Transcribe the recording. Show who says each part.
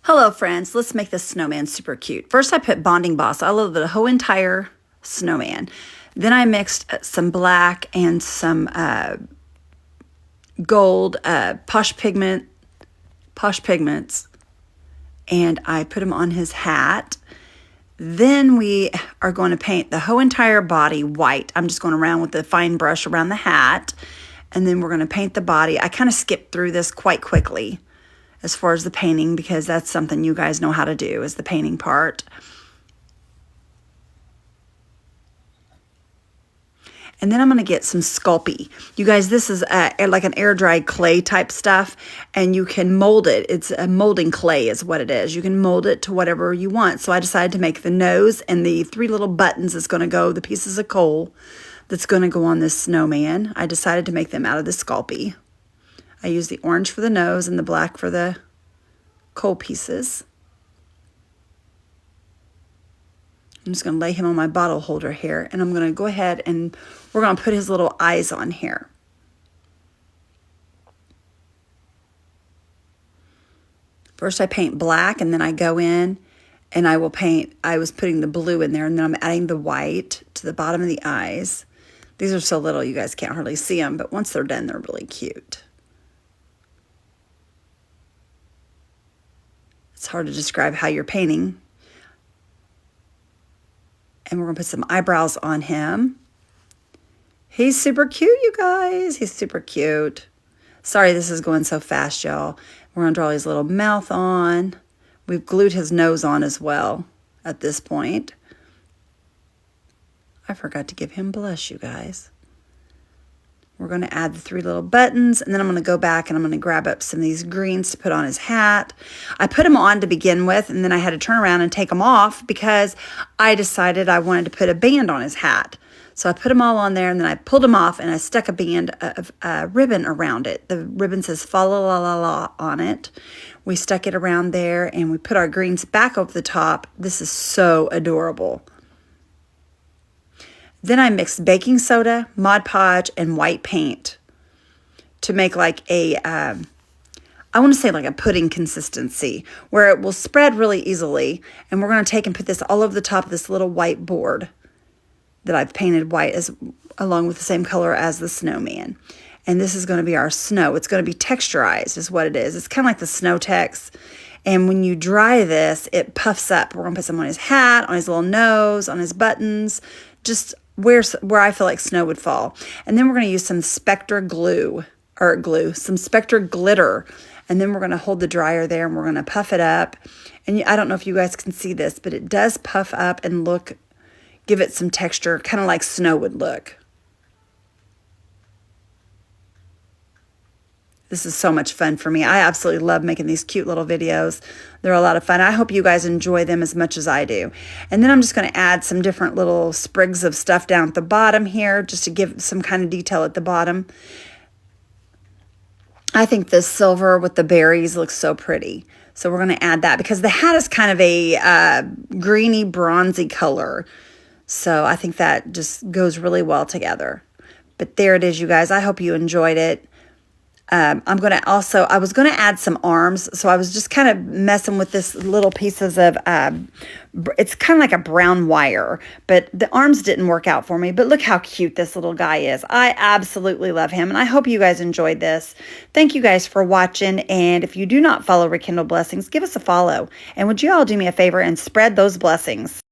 Speaker 1: Hello friends, let's make this snowman super cute. First I put Bonding Boss. I love the whole entire snowman. Then I mixed some black and some gold Posh Pigments, and I put them on his hat. Then we are going to paint the whole entire body white. I'm just going around with the fine brush around the hat, and then we're going to paint the body. I kind of skipped through this quite quickly as far as the painting, because that's something you guys know how to do, is the painting part. And then I'm going to get some Sculpey. You guys, this is like an air-dried clay type stuff, and you can mold it. It's a molding clay is what it is. You can mold it to whatever you want. So I decided to make the nose and the 3 little buttons that's going to go, the pieces of coal that's going to go on this snowman. I decided to make them out of the Sculpey. I used the orange for the nose and the black for the coal pieces. I'm just going to lay him on my bottle holder here, and I'm going to go ahead and we're going to put his little eyes on here. First I paint black, and then I go in and I will paint, I was putting the blue in there, and then I'm adding the white to the bottom of the eyes. These are so little you guys can't hardly see them, but once they're done, they're really cute. It's hard to describe how you're painting. And we're going to put some eyebrows on him. He's super cute, you guys. He's super cute. Sorry this is going so fast, y'all. We're going to draw his little mouth on. We've glued his nose on as well at this point. I forgot to give him blush, you guys. We're going to add the 3 little buttons, and then I'm going to go back and I'm going to grab up some of these greens to put on his hat. I put them on to begin with, and then I had to turn around and take them off because I decided I wanted to put a band on his hat. So I put them all on there, and then I pulled them off, and I stuck a band of ribbon around it. The ribbon says "Fa la la la la" on it. We stuck it around there, and we put our greens back over the top. This is so adorable. Then I mixed baking soda, Mod Podge, and white paint to make like a, I want to say like a pudding consistency, where it will spread really easily. And we're going to take and put this all over the top of this little white board that I've painted white along with the same color as the snowman. And this is going to be our snow. It's going to be texturized is what it is. It's kind of like the snow tex. And when you dry this, it puffs up. We're going to put some on his hat, on his little nose, on his buttons, just where I feel like snow would fall. And then we're going to use some Spectra some Spectra glitter. And then we're going to hold the dryer there, and we're going to puff it up. And I don't know if you guys can see this, but it does puff up and give it some texture, kind of like snow would look. This is so much fun for me. I absolutely love making these cute little videos. They're a lot of fun. I hope you guys enjoy them as much as I do. And then I'm just going to add some different little sprigs of stuff down at the bottom here, just to give some kind of detail at the bottom. I think this silver with the berries looks so pretty. So we're going to add that because the hat is kind of a greeny, bronzy color. So I think that just goes really well together. But there it is, you guys. I hope you enjoyed it. I was going to add some arms, so I was just kind of messing with this little pieces of, it's kind of like a brown wire, but the arms didn't work out for me. But look how cute this little guy is. I absolutely love him, and I hope you guys enjoyed this. Thank you guys for watching, and if you do not follow Rekindle Blessings, give us a follow. And would you all do me a favor and spread those blessings?